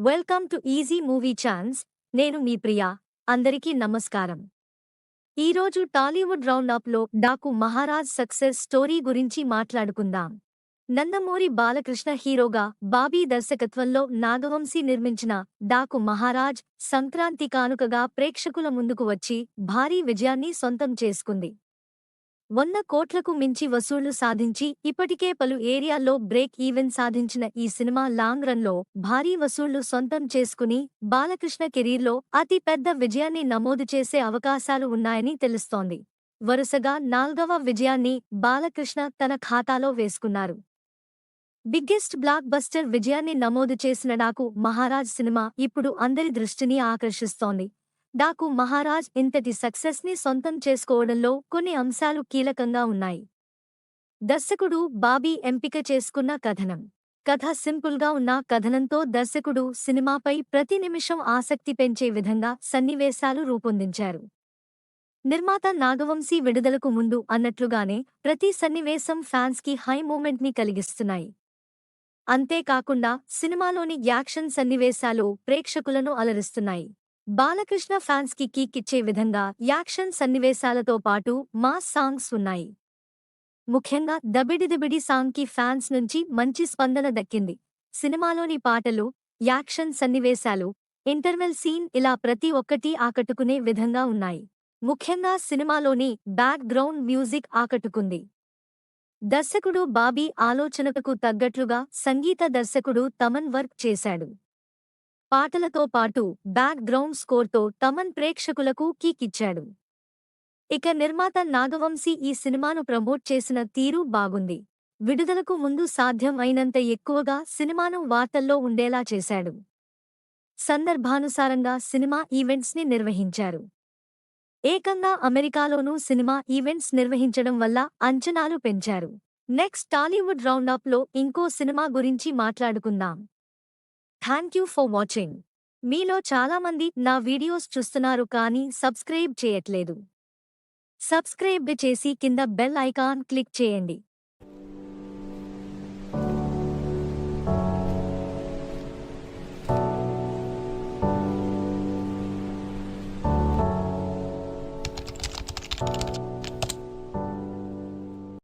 Welcome to easy movie chance. నేను మీ ప్రియా. అందరికీ నమస్కారం. ఈరోజు టాలీవుడ్ రౌండప్లో డాకు మహారాజ్ సక్సెస్ స్టోరీ గురించి మాట్లాడుకుందాం. నందమూరి బాలకృష్ణ హీరోగా బాబీ దర్శకత్వంలో నాగవంశీ నిర్మించిన డాకు మహారాజ్ సంక్రాంతి కానుకగా ప్రేక్షకుల ముందుకు వచ్చి భారీ విజయాన్ని సొంతం చేసుకుంది. 100 కోట్లకు మించి వసూళ్లు సాధించి ఇప్పటికే పలు ఏరియాల్లో బ్రేక్ ఈవెన్ సాధించిన ఈ సినిమా లాంగ్ రన్లో భారీ వసూళ్లు సొంతం చేసుకుని బాలకృష్ణ కెరీర్లో అతి పెద్ద విజయాన్ని నమోదు చేసే అవకాశాలు ఉన్నాయని తెలుస్తోంది. వరుసగా 4వ విజయాన్ని బాలకృష్ణ తన ఖాతాలో వేసుకున్నారు. బిగ్గెస్ట్ బ్లాక్ బస్టర్ విజయాన్ని నమోదు చేసిన డాకు మహారాజ్ సినిమా ఇప్పుడు అందరి దృష్టిని ఆకర్షిస్తోంది. డాకు మహారాజ్ ఇంతటి సక్సెస్ ని సొంతం చేసుకోవడంలో కొన్ని అంశాలు కీలకంగా ఉన్నాయి. దర్శకుడు బాబీ ఎంపిక చేసుకున్న కథనం. కథ సింపుల్గా ఉన్న కథనంతో దర్శకుడు సినిమాపై ప్రతి నిమిషం ఆసక్తి పెంచే విధంగా సన్నివేశాలు రూపొందించారు. నిర్మాత నాగవంశీ విడుదలకు ముందు అన్నట్లుగానే ప్రతి సన్నివేశం ఫ్యాన్స్కి హై మూమెంట్ని కలిగిస్తున్నాయి. అంతేకాకుండా సినిమాలోని యాక్షన్ సన్నివేశాలు ప్రేక్షకులను అలరిస్తున్నాయి. బాలకృష్ణ ఫ్యాన్స్ కి కిక్ ఇచ్చే విధంగా యాక్షన్ సన్నివేశాలతో పాటు మాస్ సాంగ్స్ ఉన్నాయి. ముఖ్యంగా దబిడిదిబిడి సాంగ్ కి ఫ్యాన్స్ నుంచి మంచి స్పందన దక్కింది. సినిమాలోని పాటలు, యాక్షన్ సన్నివేశాలు, ఇంటర్వెల్ సీన్ ఇలా ప్రతి ఒక్కటీ ఆకట్టుకునే విధంగా ఉన్నాయి. ముఖ్యంగా సినిమాలోని బ్యాక్ గ్రౌండ్ మ్యూజిక్ ఆకట్టుకుంది. దర్శకుడు బాబీ ఆలోచనకు తగ్గట్లుగా సంగీత దర్శకుడు తమన్ వర్క్ చేశాడు. పాటలతో పాటు బ్యాక్ గ్రౌండ్ స్కోర్తో తమన్ ప్రేక్షకులకు కిక్ ఇచ్చాడు. ఇక నిర్మాత నాగవంశీ ఈ సినిమాను ప్రమోట్ చేసిన తీరు బాగుంది. విడుదలకు ముందు సాధ్యం అయినంత ఎక్కువగా సినిమాను వార్తల్లో ఉండేలా చేశాడు. సందర్భానుసారంగా సినిమా ఈవెంట్స్ ని నిర్వహించారు. ఏకంగా అమెరికాలోనూ సినిమా ఈవెంట్స్ నిర్వహించడం వల్ల అంచనాలు పెంచారు. నెక్స్ట్ టాలీవుడ్ రౌండప్లో ఇంకో సినిమా గురించి మాట్లాడుకుందాం. Thank you for watching. మీలో చాలామంది నా వీడియోస్ చూస్తున్నారు కానీ సబ్స్క్రైబ్ చేయట్లేదు. సబ్స్క్రైబ్ చేసి కింద బెల్ ఐకాన్ క్లిక్ చేయండి.